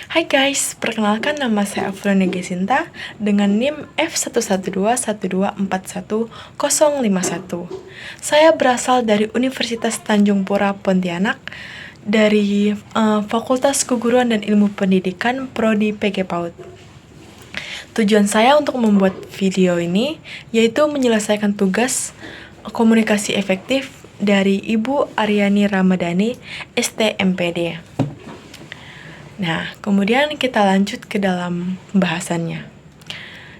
Hai guys, perkenalkan nama saya Afroni Gesinta dengan NIM F1121241051. Saya berasal dari Universitas Tanjung Pura Pontianak dari Fakultas Keguruan dan Ilmu Pendidikan Prodi PG PAUD. Tujuan saya untuk membuat video ini yaitu menyelesaikan tugas komunikasi efektif dari Ibu Aryani Ramadhani, STMPD. Nah, kemudian kita lanjut ke dalam pembahasannya.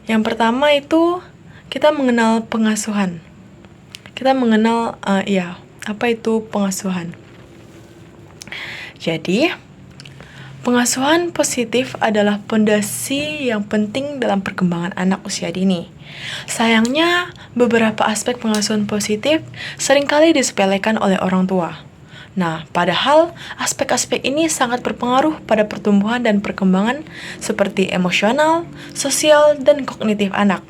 Yang pertama itu kita mengenal pengasuhan. Kita mengenal apa itu pengasuhan. Jadi, pengasuhan positif adalah pondasi yang penting dalam perkembangan anak usia dini. Sayangnya, beberapa aspek pengasuhan positif seringkali disepelekan oleh orang tua. Nah, padahal aspek-aspek ini sangat berpengaruh pada pertumbuhan dan perkembangan seperti emosional, sosial, dan kognitif anak.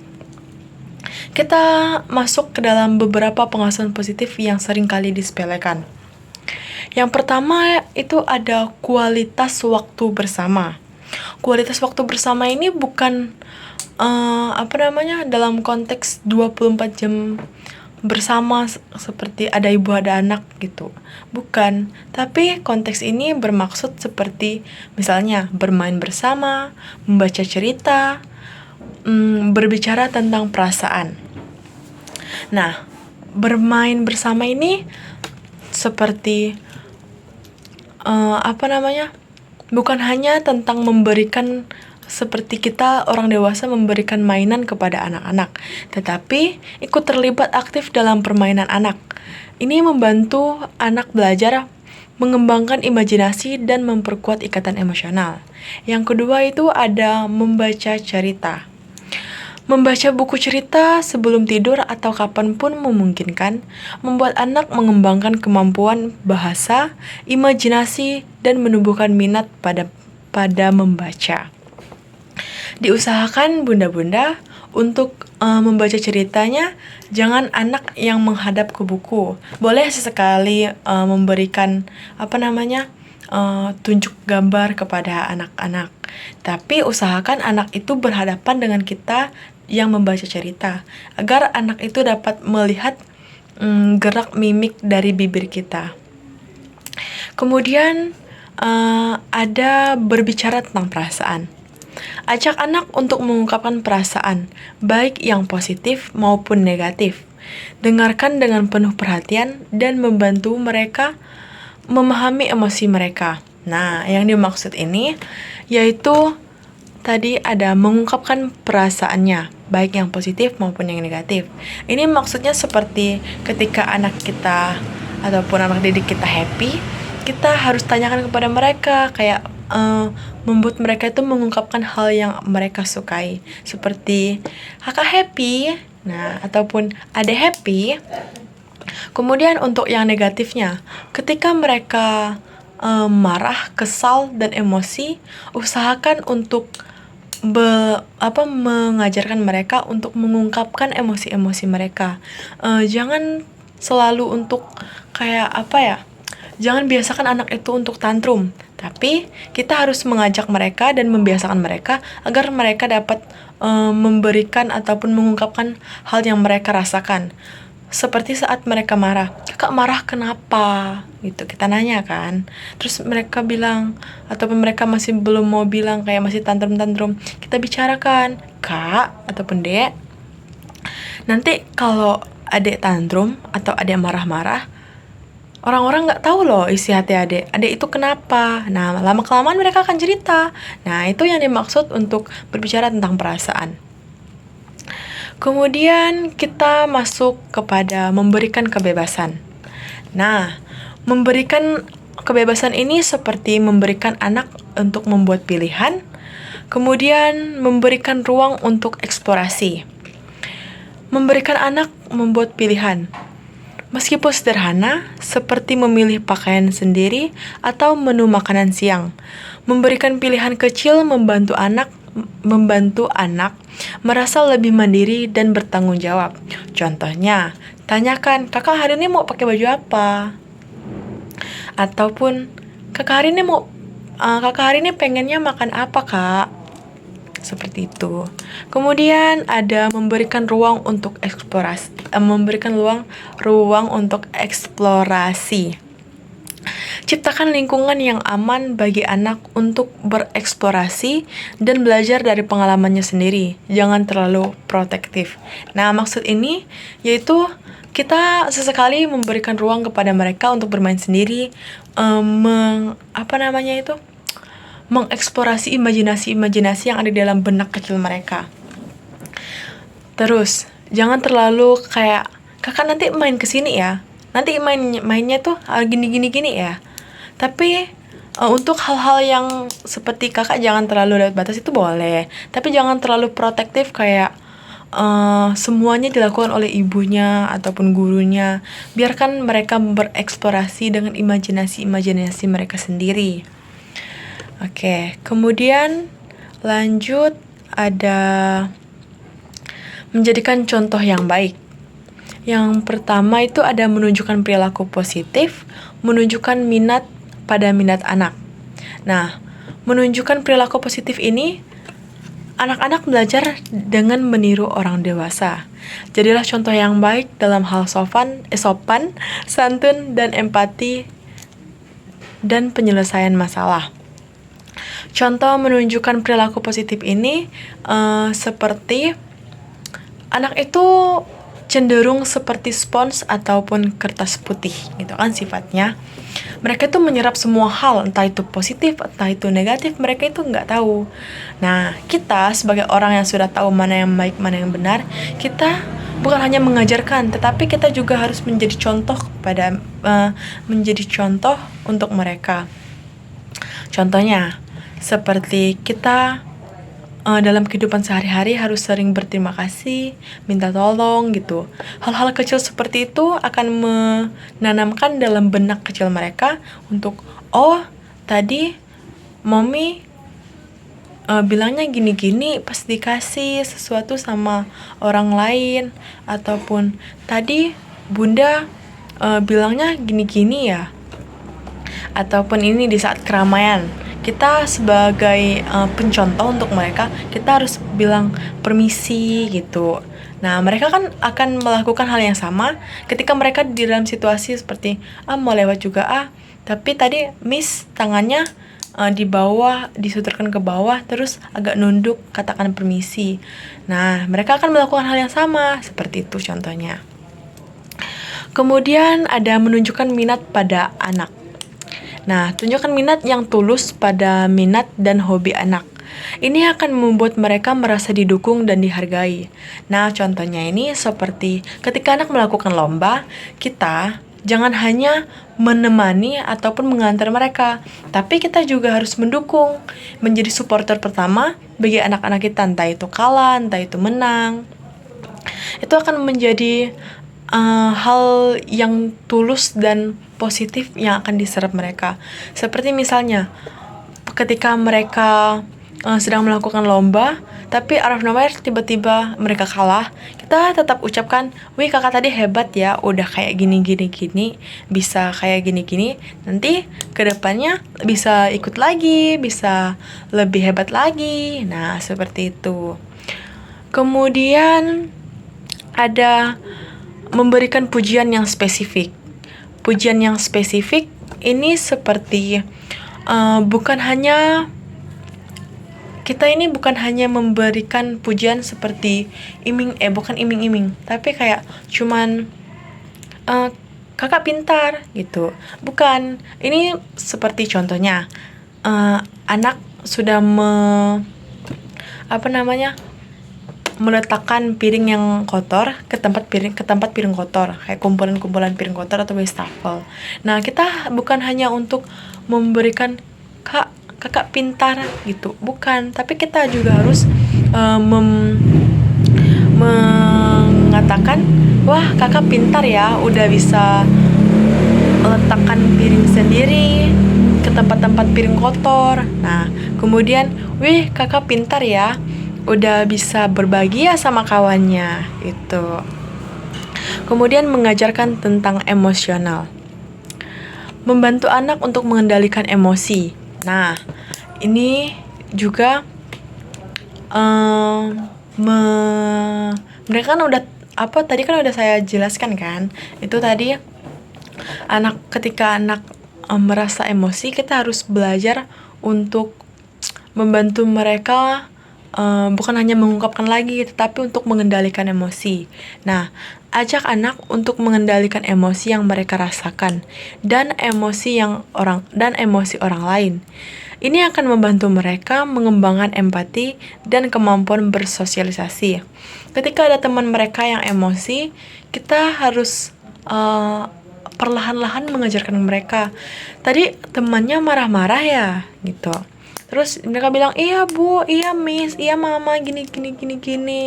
Kita masuk ke dalam beberapa pengasuhan positif yang seringkali disepelekan. Yang pertama itu ada kualitas waktu bersama. Kualitas waktu bersama ini bukan dalam konteks 24 jam bersama seperti ada ibu ada anak gitu. Bukan, tapi konteks ini bermaksud seperti misalnya bermain bersama, membaca cerita, berbicara tentang perasaan. Nah, bermain bersama ini seperti bukan hanya tentang memberikan seperti kita orang dewasa memberikan mainan kepada anak-anak, tetapi ikut terlibat aktif dalam permainan anak. Ini membantu anak belajar mengembangkan imajinasi dan memperkuat ikatan emosional. Yang kedua itu ada membaca cerita. Membaca buku cerita sebelum tidur atau kapanpun memungkinkan, membuat anak mengembangkan kemampuan bahasa, imajinasi, dan menumbuhkan minat pada membaca. Diusahakan bunda-bunda untuk membaca ceritanya, jangan anak yang menghadap ke buku. Boleh sesekali memberikan tunjuk gambar kepada anak-anak. Tapi usahakan anak itu berhadapan dengan kita yang membaca cerita, agar anak itu dapat melihat gerak mimik dari bibir kita. Kemudian ada berbicara tentang perasaan. Ajak anak untuk mengungkapkan perasaan, baik yang positif maupun negatif. Dengarkan dengan penuh perhatian dan membantu mereka memahami emosi mereka. Nah, yang dimaksud ini yaitu tadi ada mengungkapkan perasaannya, baik yang positif maupun yang negatif. Ini maksudnya seperti ketika anak kita ataupun anak didik kita happy, kita harus tanyakan kepada mereka kayak membuat mereka itu mengungkapkan hal yang mereka sukai, seperti kakak happy, nah ataupun adek happy. Kemudian untuk yang negatifnya, ketika mereka marah, kesal, dan emosi, usahakan untuk mengajarkan mereka untuk mengungkapkan emosi-emosi mereka. Jangan selalu untuk jangan biasakan anak itu untuk tantrum, tapi kita harus mengajak mereka dan membiasakan mereka agar mereka dapat memberikan ataupun mengungkapkan hal yang mereka rasakan. Seperti saat mereka marah, kakak marah kenapa? Gitu, kita nanya kan. Terus mereka bilang, ataupun mereka masih belum mau bilang, kayak masih tantrum-tantrum, kita bicarakan, kak ataupun dek, nanti kalau adek tantrum atau adek marah-marah, orang-orang nggak tahu loh isi hati adek itu kenapa. Nah, lama-kelamaan mereka akan cerita. Nah, itu yang dimaksud untuk berbicara tentang perasaan. Kemudian kita masuk kepada memberikan kebebasan. Nah, memberikan kebebasan ini seperti memberikan anak untuk membuat pilihan, kemudian memberikan ruang untuk eksplorasi. Memberikan anak membuat pilihan. Meskipun sederhana, seperti memilih pakaian sendiri atau menu makanan siang. Memberikan pilihan kecil membantu anak merasa lebih mandiri dan bertanggung jawab. Contohnya, tanyakan, kakak hari ini mau pakai baju apa? Ataupun, kakak hari ini mau kakak hari ini pengennya makan apa kak? Seperti itu. Kemudian ada memberikan ruang untuk eksplorasi, memberikan ruang untuk eksplorasi. Ciptakan lingkungan yang aman bagi anak untuk bereksplorasi dan belajar dari pengalamannya sendiri. Jangan terlalu protektif. Nah, maksud ini yaitu kita sesekali memberikan ruang kepada mereka untuk bermain sendiri, mengeksplorasi imajinasi-imajinasi yang ada di dalam benak kecil mereka. Terus, jangan terlalu kayak, kakak nanti main kesini ya, nanti mainnya tuh gini ya. Tapi untuk hal-hal yang seperti kakak jangan terlalu lewat batas itu boleh, tapi jangan terlalu protektif kayak semuanya dilakukan oleh ibunya ataupun gurunya. Biarkan mereka bereksplorasi dengan imajinasi mereka sendiri. Oke, kemudian lanjut ada menjadikan contoh yang baik. Yang pertama itu ada menunjukkan perilaku positif, menunjukkan minat pada minat anak. Nah, menunjukkan perilaku positif ini, anak-anak belajar dengan meniru orang dewasa. Jadilah contoh yang baik dalam hal sopan, santun, dan empati, dan penyelesaian masalah. Contoh menunjukkan perilaku positif ini seperti anak itu cenderung seperti spons ataupun kertas putih gitu kan sifatnya. Mereka itu menyerap semua hal, entah itu positif, entah itu negatif, mereka itu nggak tahu. Nah, kita sebagai orang yang sudah tahu mana yang baik, mana yang benar, kita bukan hanya mengajarkan, tetapi kita juga harus menjadi contoh menjadi contoh untuk mereka. Contohnya, seperti kita dalam kehidupan sehari-hari harus sering berterima kasih, minta tolong gitu. Hal-hal kecil seperti itu akan menanamkan dalam benak kecil mereka untuk, oh tadi mommy bilangnya gini-gini pas dikasih sesuatu sama orang lain, ataupun tadi bunda bilangnya gini-gini ya, ataupun ini di saat keramaian. Kita sebagai pencontoh untuk mereka, kita harus bilang permisi gitu. Nah, mereka kan akan melakukan hal yang sama ketika mereka di dalam situasi seperti mau lewat juga tapi tadi miss tangannya di bawah, disodorkan ke bawah, terus agak nunduk, katakan permisi. Nah, mereka akan melakukan hal yang sama, seperti itu contohnya. Kemudian ada menunjukkan minat pada anak. Nah, tunjukkan minat yang tulus pada minat dan hobi anak. Ini akan membuat mereka merasa didukung dan dihargai. Nah, contohnya ini seperti ketika anak melakukan lomba, kita jangan hanya menemani ataupun mengantar mereka, tapi kita juga harus mendukung, menjadi supporter pertama bagi anak-anak kita, entah itu kalah, entah itu menang. Itu akan menjadi hal yang tulus dan positif yang akan diserap mereka. Seperti misalnya ketika mereka sedang melakukan lomba, tapi out of nowhere tiba-tiba mereka kalah, kita tetap ucapkan, wih kakak tadi hebat ya, udah kayak gini, bisa kayak gini, nanti kedepannya bisa ikut lagi, bisa lebih hebat lagi. Nah, seperti itu. Kemudian ada memberikan pujian yang spesifik. Pujian yang spesifik ini seperti bukan hanya memberikan pujian seperti bukan iming-iming, tapi kayak cuman kakak pintar gitu. Bukan. Ini seperti contohnya anak sudah meletakkan piring yang kotor ke tempat piring kotor, kayak kumpulan piring kotor atau wastafel. Nah, kita bukan hanya untuk memberikan kakak pintar gitu, bukan, tapi kita juga harus mengatakan, wah kakak pintar ya, udah bisa letakkan piring sendiri ke tempat-tempat piring kotor. Nah, kemudian, wih kakak pintar ya, udah bisa berbagi ya sama kawannya itu. Kemudian mengajarkan tentang emosional. Membantu anak untuk mengendalikan emosi. Nah, ini juga em, mereka kan udah tadi kan udah saya jelaskan kan, itu tadi ketika anak merasa emosi, kita harus belajar untuk membantu mereka, bukan hanya mengungkapkan lagi, tetapi untuk mengendalikan emosi. Nah, ajak anak untuk mengendalikan emosi yang mereka rasakan dan emosi orang lain. Ini akan membantu mereka mengembangkan empati dan kemampuan bersosialisasi. Ketika ada teman mereka yang emosi, kita harus perlahan-lahan mengajarkan mereka. Tadi temannya marah-marah ya, gitu. Terus mereka bilang, iya bu, iya miss, iya mama, gini, gini, gini, gini.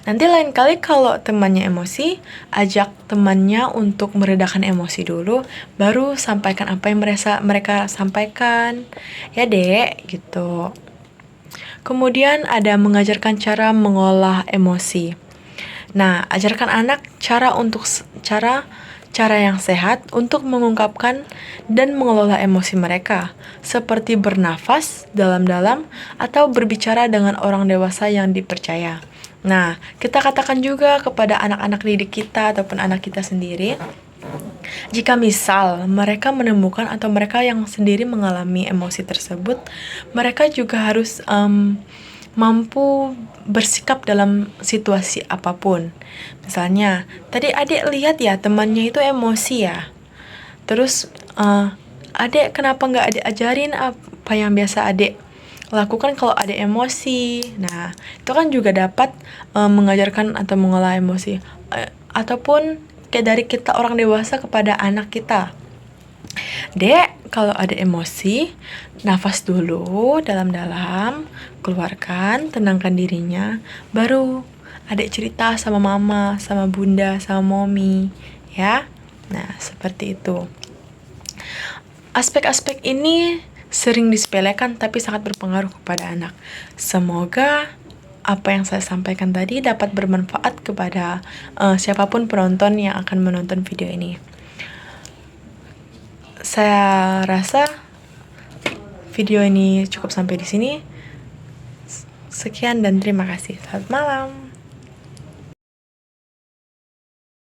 Nanti lain kali kalau temannya emosi, ajak temannya untuk meredakan emosi dulu, baru sampaikan apa yang mereka sampaikan. Ya dek, gitu. Kemudian ada mengajarkan cara mengolah emosi. Nah, ajarkan anak cara yang sehat untuk mengungkapkan dan mengelola emosi mereka, seperti bernafas dalam-dalam atau berbicara dengan orang dewasa yang dipercaya. Nah, kita katakan juga kepada anak-anak didik kita ataupun anak kita sendiri, jika misal mereka menemukan atau mereka yang sendiri mengalami emosi tersebut, mereka juga harus mampu bersikap dalam situasi apapun. Misalnya, tadi adik lihat ya temannya itu emosi ya. Terus, adik kenapa nggak adik ajarin apa yang biasa adik lakukan kalau ada emosi. Nah, itu kan juga dapat mengajarkan atau mengolah emosi. Ataupun kayak dari kita orang dewasa kepada anak kita. Dek, kalau ada emosi, nafas dulu dalam-dalam, keluarkan, tenangkan dirinya, baru adek cerita sama mama, sama bunda, sama mommy, ya. Nah, seperti itu. Aspek-aspek ini sering disepelekan tapi sangat berpengaruh kepada anak. Semoga apa yang saya sampaikan tadi dapat bermanfaat kepada siapapun penonton yang akan menonton video ini. Saya rasa video ini cukup sampai di sini. Sekian dan terima kasih. Selamat malam.